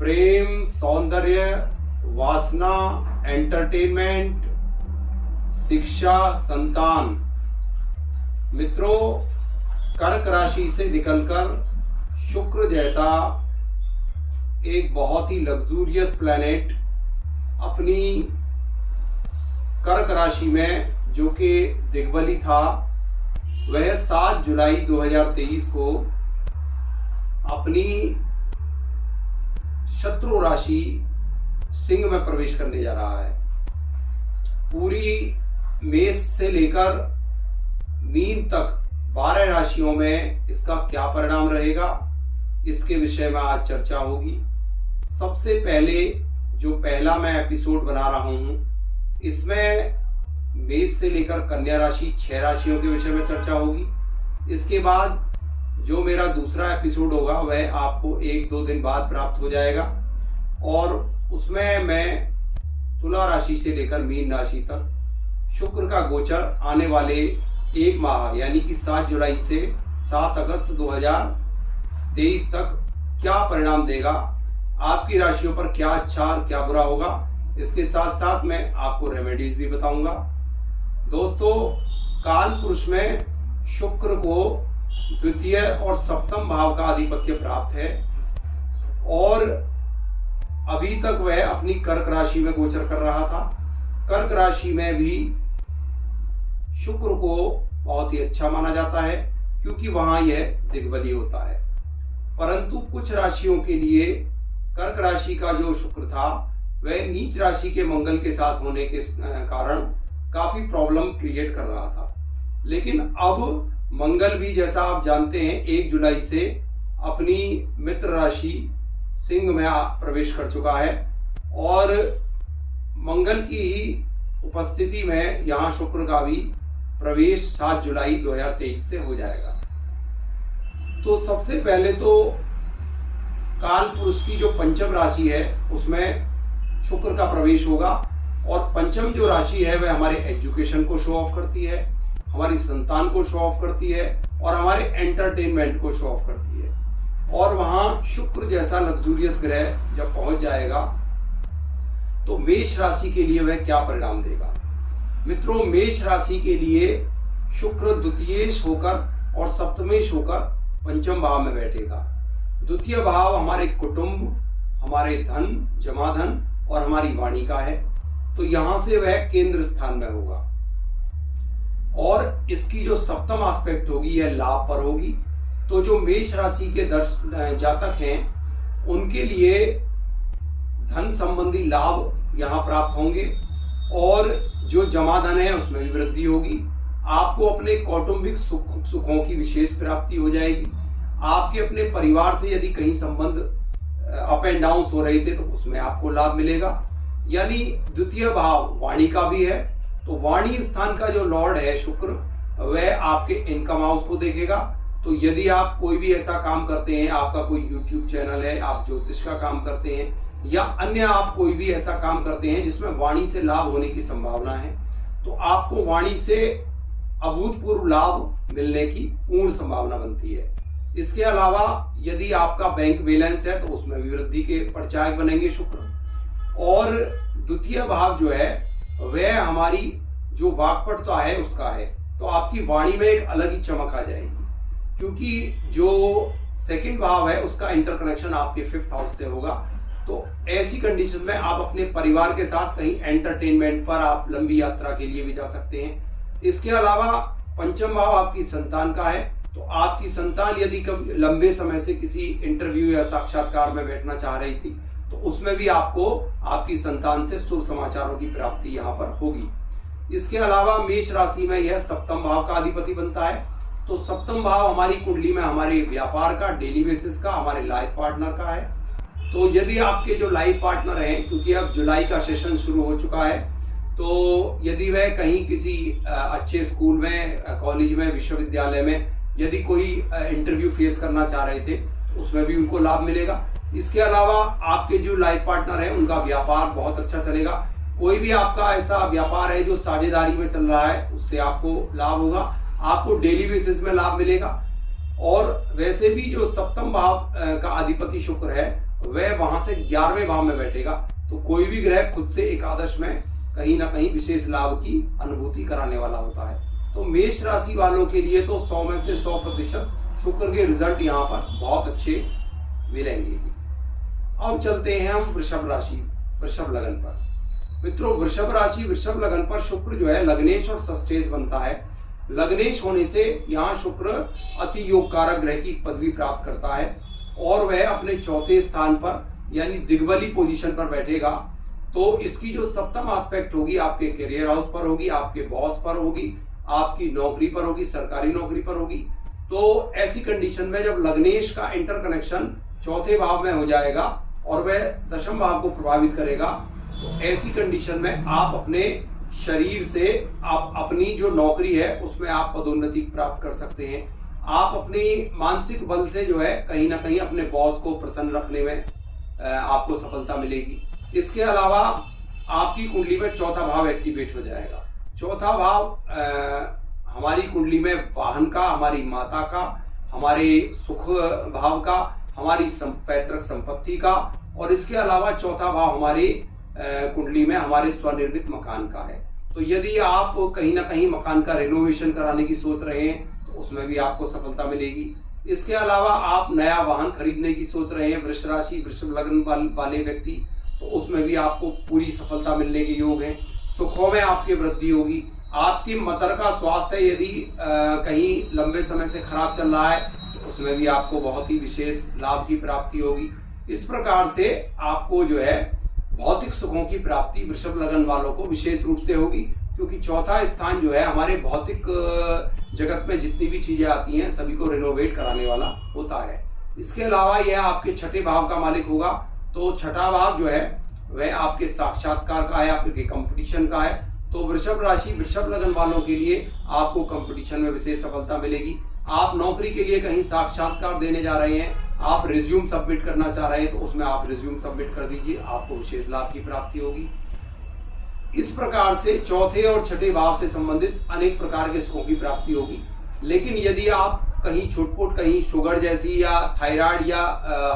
प्रेम, सौंदर्य, वासना, एंटरटेनमेंट, शिक्षा, संतान। मित्रों, कर्क राशि से निकलकर शुक्र जैसा एक बहुत ही लग्जूरियस प्लैनेट अपनी कर्क राशि में जो कि दिग्बली था, वह 7 जुलाई 2023 को अपनी शत्रु राशि सिंह में प्रवेश करने जा रहा है। पूरी मेष से लेकर मीन तक 12 राशियों में इसका क्या परिणाम रहेगा, इसके विषय में आज चर्चा होगी। सबसे पहले जो पहला मैं एपिसोड बना रहा हूं, इसमें मेष से लेकर कन्या राशि 6 राशियों के विषय में चर्चा होगी। इसके बाद जो मेरा दूसरा एपिसोड होगा वह आपको 1-2 दिन बाद प्राप्त हो जाएगा और उसमें मैं तुला राशि से लेकर मीन राशि तक शुक्र का गोचर आने वाले एक माह यानी कि 7 जुलाई से 7 अगस्त 2023 तक क्या परिणाम देगा, आपकी राशियों पर क्या अच्छा और क्या बुरा होगा, इसके साथ साथ मैं आपको रेमेडीज भी बताऊंगा। दोस्तों, काल पुरुष में शुक्र को द्वितीय और सप्तम भाव का आधिपत्य प्राप्त है और अभी तक वह अपनी कर्क राशि में गोचर कर रहा था। कर्क राशि में भी शुक्र को बहुत ही अच्छा माना जाता है क्योंकि वहां यह दिग्बली होता है। परंतु कुछ राशियों के लिए कर्क राशि का जो शुक्र था वह नीच राशि के मंगल के साथ होने के कारण काफी प्रॉब्लम क्रिएट कर रहा था। लेकिन अब मंगल भी, जैसा आप जानते हैं, 1 जुलाई से अपनी मित्र राशि सिंह में प्रवेश कर चुका है और मंगल की ही उपस्थिति में यहां शुक्र का भी प्रवेश 7 जुलाई 2023 से हो जाएगा। तो सबसे पहले तो काल पुरुष की जो पंचम राशि है उसमें शुक्र का प्रवेश होगा और पंचम जो राशि है वह हमारे एजुकेशन को शो ऑफ करती है, हमारी संतान को शो ऑफ करती है और हमारे एंटरटेनमेंट को शो ऑफ करती है। और वहां शुक्र जैसा लग्जूरियस ग्रह जब पहुंच जाएगा तो मेष राशि के लिए वह क्या परिणाम देगा। मित्रों, मेष राशि के लिए शुक्र द्वितीयेश होकर और सप्तमेश होकर पंचम भाव में बैठेगा। द्वितीय भाव हमारे कुटुंब, हमारे धन, जमाधन और हमारी वाणी का है, तो यहां से वह केंद्र स्थान में होगा और इसकी जो सप्तम एस्पेक्ट होगी यह लाभ पर होगी। तो जो मेष राशि के जातक हैं उनके लिए धन संबंधी लाभ यहां प्राप्त होंगे और जो जमाधन है उसमें भी वृद्धि होगी। आपको अपने कौटुंबिक सुखों की विशेष प्राप्ति हो जाएगी। आपके अपने परिवार से यदि कहीं संबंध अप एंड डाउन हो रहे थे तो उसमें आपको लाभ मिलेगा। यानी द्वितीय भाव वाणी का भी है, तो वाणी स्थान का जो लॉर्ड है शुक्र, वह आपके इनकम हाउस को देखेगा। तो यदि आप कोई भी ऐसा काम करते हैं, आपका कोई यूट्यूब चैनल है, आप ज्योतिष का काम करते हैं या अन्य आप कोई भी ऐसा काम करते हैं जिसमें वाणी से लाभ होने की संभावना है, तो आपको वाणी से अभूतपूर्व लाभ मिलने की पूर्ण संभावना बनती है। इसके अलावा यदि आपका बैंक बैलेंस है तो उसमें भी वृद्धि के परिचायक बनेंगे शुक्र। और द्वितीय भाव जो है वह हमारी जो वाक्पटुता है उसका है, तो आपकी वाणी में एक अलग ही चमक आ जाएगी क्योंकि जो सेकंड भाव है उसका इंटरकनेक्शन आपके 5th हाउस से होगा। तो ऐसी कंडीशन में आप अपने परिवार के साथ कहीं एंटरटेनमेंट पर आप लंबी यात्रा के लिए भी जा सकते हैं। इसके अलावा पंचम भाव आपकी संतान का है, तो आपकी संतान यदि कभी लंबे समय से किसी इंटरव्यू या साक्षात्कार में बैठना चाह रही थी तो उसमें भी आपको आपकी संतान से शुभ समाचारों की प्राप्ति यहाँ पर होगी। इसके अलावा मेष राशि में यह सप्तम भाव का अधिपति बनता है, तो सप्तम भाव हमारी कुंडली में हमारे व्यापार का, डेली बेसिस का, हमारे लाइफ पार्टनर का है। तो यदि आपके जो लाइफ पार्टनर हैं, क्योंकि अब जुलाई का सेशन शुरू हो चुका है, तो यदि वह कहीं किसी अच्छे स्कूल में, कॉलेज में, विश्वविद्यालय में यदि कोई इंटरव्यू फेस करना चाह रहे थे तो उसमें भी उनको लाभ मिलेगा। इसके अलावा आपके जो लाइफ पार्टनर है उनका व्यापार बहुत अच्छा चलेगा। कोई भी आपका ऐसा व्यापार है जो साझेदारी में चल रहा है उससे आपको लाभ होगा, आपको डेली बेसिस में लाभ मिलेगा। और वैसे भी जो सप्तम भाव का अधिपति शुक्र है वह वहां से 11वें भाव में बैठेगा, तो कोई भी ग्रह खुद से एकादश में कहीं ना कहीं विशेष लाभ की अनुभूति कराने वाला होता है। तो मेष राशि वालों के लिए तो 100 में से 100% शुक्र के रिजल्ट यहाँ पर बहुत अच्छे मिलेंगे। अब चलते हैं हम वृषभ राशि, वृषभ लगन पर। मित्रों, वृषभ राशि वृषभ लगन पर शुक्र जो है लग्नेश और षष्ठेश बनता है। लग्नेश होने से यहाँ शुक्र अति योग कारक ग्रह की पदवी प्राप्त करता है और वह अपने चौथे स्थान पर यानी दिग्बली पोजीशन पर बैठेगा। तो इसकी जो सप्तम एस्पेक्ट होगी आपके करियर हाउस पर होगी, आपके बॉस पर होगी, आपकी नौकरी पर होगी, सरकारी नौकरी पर होगी। तो ऐसी कंडीशन में जब लग्नेश का इंटर कनेक्शन चौथे भाव में हो जाएगा और वह दशम भाव को प्रभावित करेगा, तो ऐसी कंडीशन में आप अपने शरीर से आप अपनी जो नौकरी है उसमें आप पदोन्नति प्राप्त कर सकते हैं। आप अपनी मानसिक बल से जो है कहीं ना कहीं अपने बॉस को प्रसन्न रखने में आपको सफलता मिलेगी। इसके अलावा आपकी कुंडली में चौथा भाव एक्टिवेट हो जाएगा। चौथा भाव हमारी कुंडली में वाहन का, हमारी माता का, हमारे सुख भाव का, हमारी पैतृक संपत्ति का, और इसके अलावा चौथा भाव हमारी कुंडली में हमारे स्वनिर्मित मकान का है। तो यदि आप कहीं ना कहीं मकान का रेनोवेशन कराने की सोच रहे हैं तो उसमें भी आपको सफलता मिलेगी। इसके अलावा आप नया वाहन खरीदने की सोच रहे हैं वृष राशि वृषभ लग्न वाले व्यक्ति, तो उसमें भी आपको पूरी सफलता मिलने के योग है। सुखों में आपकी वृद्धि होगी। आपकी मतर का स्वास्थ्य यदि कहीं लंबे समय से खराब चल रहा है तो उसमें भी आपको बहुत ही विशेष लाभ की प्राप्ति होगी। इस प्रकार से आपको जो है भौतिक सुखों की प्राप्ति वृषभ लगन वालों को विशेष रूप से होगी, क्योंकि चौथा स्थान जो है हमारे भौतिक जगत में जितनी भी चीजें आती हैं सभी को रिनोवेट कराने वाला होता है। इसके अलावा यह आपके छठे भाव का मालिक होगा। तो छठा भाव जो है वह आपके साक्षात्कार का है, आपके कंपटीशन का है। तो वृषभ राशि वृषभ लगन वालों के लिए आपको कंपटीशन में विशेष सफलता मिलेगी। आप नौकरी के लिए कहीं साक्षात्कार देने जा रहे हैं, आप रिज्यूम सबमिट करना चाह रहे हैं, तो उसमें आप रिज्यूम सबमिट कर दीजिए, आपको विशेष लाभ की प्राप्ति होगी। इस प्रकार से चौथे और छठे भाव से संबंधित अनेक प्रकार के सुखों की प्राप्ति होगी। लेकिन यदि आप कहीं छुटपुट कहीं शुगर जैसी या थायराइड या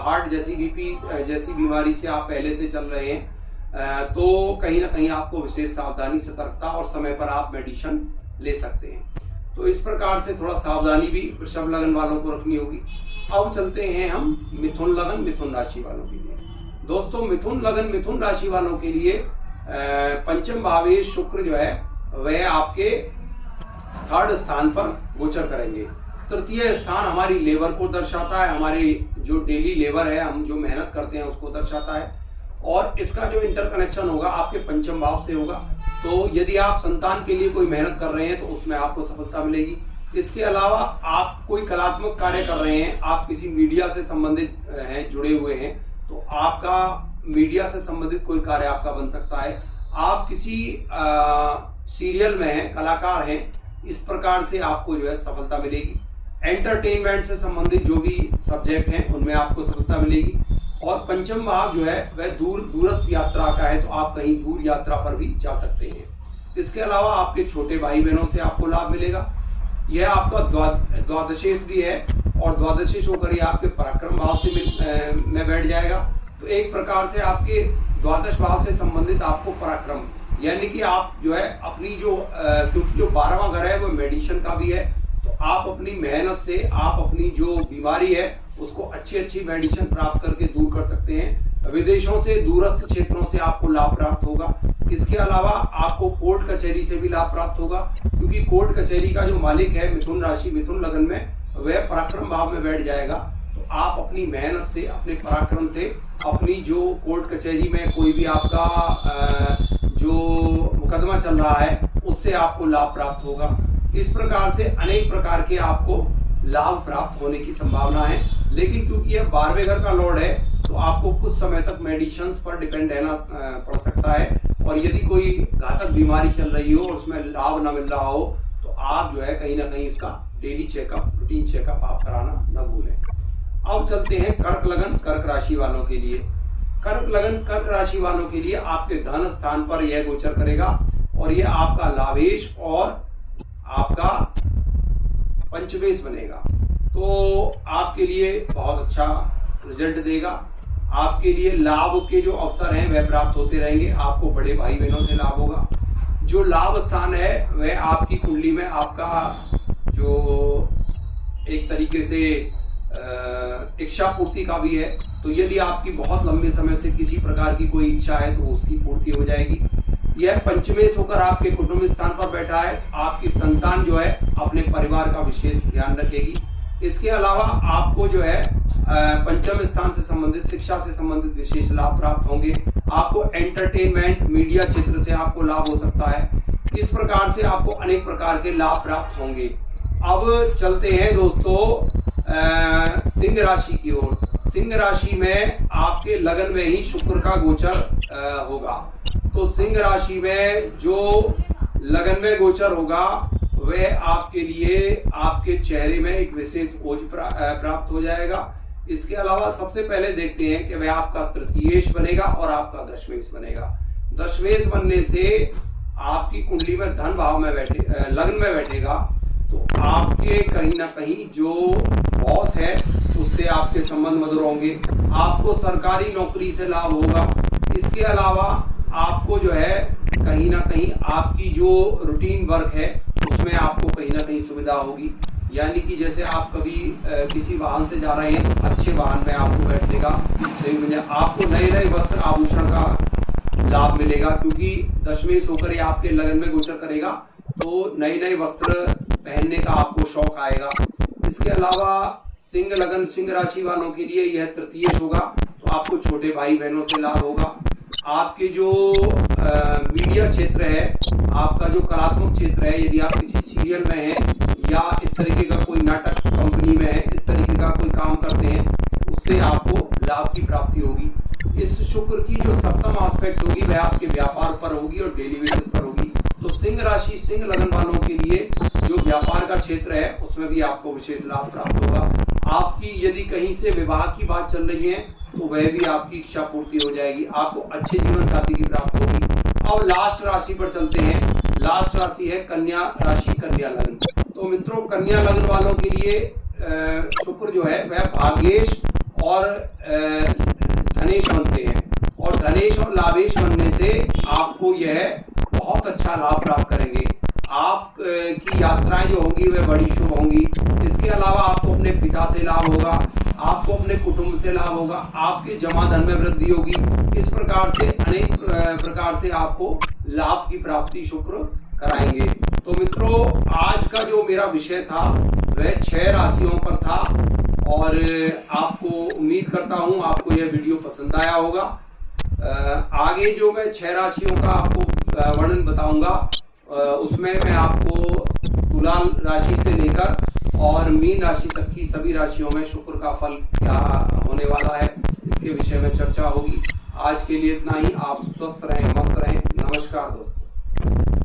हार्ट जैसी बीपी जैसी बीमारी से आप पहले से चल रहे हैं तो कहीं ना कहीं आपको विशेष सावधानी, सतर्कता और समय पर आप मेडिसिन ले सकते हैं। तो इस प्रकार से थोड़ा सावधानी भी वृषभ लगन वालों को रखनी होगी। अब चलते हैं हम मिथुन लगन मिथुन राशि वालों के लिए। दोस्तों, मिथुन लगन मिथुन राशि वालों के लिए पंचम भावे शुक्र जो है वह आपके थर्ड स्थान पर गोचर करेंगे। तृतीय स्थान हमारी लेबर को दर्शाता है, हमारी जो डेली लेबर है, हम जो मेहनत करते हैं उसको दर्शाता है। और इसका जो इंटर कनेक्शन होगा आपके पंचम भाव से होगा। तो यदि आप संतान के लिए कोई मेहनत कर रहे हैं तो उसमें आपको सफलता मिलेगी। इसके अलावा आप कोई कलात्मक कार्य कर रहे हैं, आप किसी मीडिया से संबंधित हैं, जुड़े हुए हैं, तो आपका मीडिया से संबंधित कोई कार्य आपका बन सकता है। आप किसी सीरियल में हैं, कलाकार हैं, इस प्रकार से आपको जो है सफलता मिलेगी। एंटरटेनमेंट से संबंधित जो भी सब्जेक्ट हैं उनमें आपको सफलता मिलेगी। और पंचम भाव जो है वह दूरस्थ यात्रा का है, तो आप कहीं दूर यात्रा पर भी जा सकते हैं। इसके अलावा आपके छोटे भाई बहनों से आपको लाभ मिलेगा। यह आपका द्वादशेश भी है और द्वादशेश होकर ये आपके पराक्रम भाव से में बैठ जाएगा। तो एक प्रकार से आपके द्वादश भाव से संबंधित आपको पराक्रम, यानी कि आप जो है अपनी जो क्योंकि जो 12वां घर है वो मेडिसिन का भी है, तो आप अपनी मेहनत से आप अपनी जो बीमारी है उसको अच्छी मेडिसिन प्राप्त करके दूर कर सकते हैं। विदेशों से, दूरस्थ क्षेत्रों से आपको लाभ प्राप्त होगा। इसके अलावा आपको कोर्ट कचहरी से भी लाभ प्राप्त होगा, क्योंकि कोर्ट कचहरी का जो मालिक है मिथुन राशि मिथुन लगन में वह पराक्रम भाव में बैठ जाएगा। तो आप अपनी मेहनत से, अपने पराक्रम से, अपनी जो कोर्ट कचहरी में कोई भी आपका जो मुकदमा चल रहा है उससे आपको लाभ प्राप्त होगा। इस प्रकार से अनेक प्रकार के आपको लाभ प्राप्त होने की संभावना है। लेकिन क्योंकि यह 12वें घर का लॉर्ड है तो आपको कुछ समय तक मेडिसिन पर डिपेंड रहना पड़ सकता है। और यदि कोई घातक बीमारी चल रही हो और उसमें लाभ न मिल रहा हो तो आप जो है कहीं ना कहीं उसका डेली चेकअप, रूटीन चेकअप आप कराना न भूलें। अब चलते हैं कर्क लगन कर्क राशि वालों के लिए। कर्क लगन कर्क राशि वालों के लिए आपके धन स्थान पर यह गोचर करेगा और यह आपका लाभेश और आपका पंचमेश बनेगा। तो आपके लिए बहुत अच्छा रिजल्ट देगा। आपके लिए लाभ के जो अवसर हैं वह प्राप्त होते रहेंगे। आपको बड़े भाई बहनों से लाभ होगा। जो लाभ स्थान है वह आपकी कुंडली में आपका जो एक तरीके से इच्छा पूर्ति का भी है। तो यदि आपकी बहुत लंबे समय से किसी प्रकार की कोई इच्छा है तो उसकी पूर्ति हो जाएगी। यह पंचमेश होकर आपके कुटुंब स्थान पर बैठा है। आपकी संतान जो है अपने परिवार का विशेष ध्यान रखेगी। इसके अलावा आपको जो है पंचम स्थान से संबंधित, शिक्षा से संबंधित विशेष लाभ प्राप्त होंगे। आपको एंटरटेनमेंट, मीडिया क्षेत्र से आपको लाभ हो सकता है। इस प्रकार से आपको अनेक प्रकार के लाभ प्राप्त होंगे। अब चलते हैं दोस्तों सिंह राशि की ओर। सिंह राशि में आपके लगन में ही शुक्र का गोचर होगा। तो सिंह राशि में जो लगन में गोचर होगा वह आपके लिए आपके चेहरे में एक विशेष ओज प्राप्त हो जाएगा। इसके अलावा सबसे पहले देखते हैं कि वह आपका तृतीयेश बनेगा और आपका दशमेश बनेगा। दशमेश बनने से आपकी कुंडली में धन भाव में लग्न में बैठेगा। तो आपके कहीं ना कहीं जो बॉस है उससे आपके संबंध मधुर होंगे। आपको सरकारी नौकरी से लाभ होगा। इसके अलावा आपको जो है कहीं ना कहीं आपकी जो रूटीन वर्क है उसमें आपको कहीं ना कहीं सुविधा होगी। यानी कि जैसे आप कभी किसी वाहन से जा रहे हैं तो अच्छे वाहन में आपको बैठने का सही मिलेगा। आपको नए नए वस्त्र आभूषण का लाभ मिलेगा, क्योंकि दशमेश होकर ये आपके लगन में गोचर करेगा तो नए नए वस्त्र पहनने का आपको शौक आएगा। इसके अलावा सिंह लगन, सिंह राशि वालों के लिए यह तृतीयेश होगा। तो आपको छोटे भाई बहनों से लाभ होगा। आपके जो मीडिया क्षेत्र है, आपका जो कलात्मक क्षेत्र है, यदि आप किसी सीरियल में हैं या इस तरीके का कोई नाटक कंपनी में है, इस तरीके का कोई काम करते हैं, उससे आपको लाभ की प्राप्ति होगी। इस शुक्र की जो सप्तम एस्पेक्ट होगी वह आपके व्यापार पर होगी और डेली बेसिस पर होगी। तो सिंह राशि, सिंह लगन वालों के लिए जो व्यापार का क्षेत्र है उसमें भी आपको विशेष लाभ प्राप्त होगा। आपकी यदि कहीं से विवाह की बात चल रही है तो वह भी आपकी इच्छा पूर्ति हो जाएगी। आपको अच्छे जीवन साथी की प्राप्ति होगी। अब लास्ट राशि पर चलते हैं। लास्ट राशि है कन्या राशि, कन्या लग्न। तो मित्रों, कन्या लग्न वालों के लिए शुक्र जो है वह भाग्येश और धनेश बनते हैं। और धनेश और लाभेश बनने से आपको यह बहुत अच्छा लाभ प्राप्त करेंगे। आप की यात्राएं जो होंगी वह बड़ी शुभ होंगी। इसके अलावा आपको अपने पिता से लाभ होगा, आपको अपने कुटुंब से लाभ होगा, आपके जमा धन में वृद्धि होगी। इस प्रकार से अनेक प्रकार से आपको लाभ की प्राप्ति शुक्र कराएंगे। तो मित्रों, आज का जो मेरा विषय था वह 6 राशियों पर था और आपको उम्मीद करता हूं आपको यह वीडियो पसंद आया होगा। आगे जो मैं 6 राशियों का आपको वर्णन बताऊंगा उसमें मैं आपको तुला राशि से लेकर और मीन राशि तक की सभी राशियों में शुक्र का फल क्या होने वाला है इसके विषय में चर्चा होगी। आज के लिए इतना ही। आप स्वस्थ रहें, मस्त रहें। नमस्कार दोस्तों।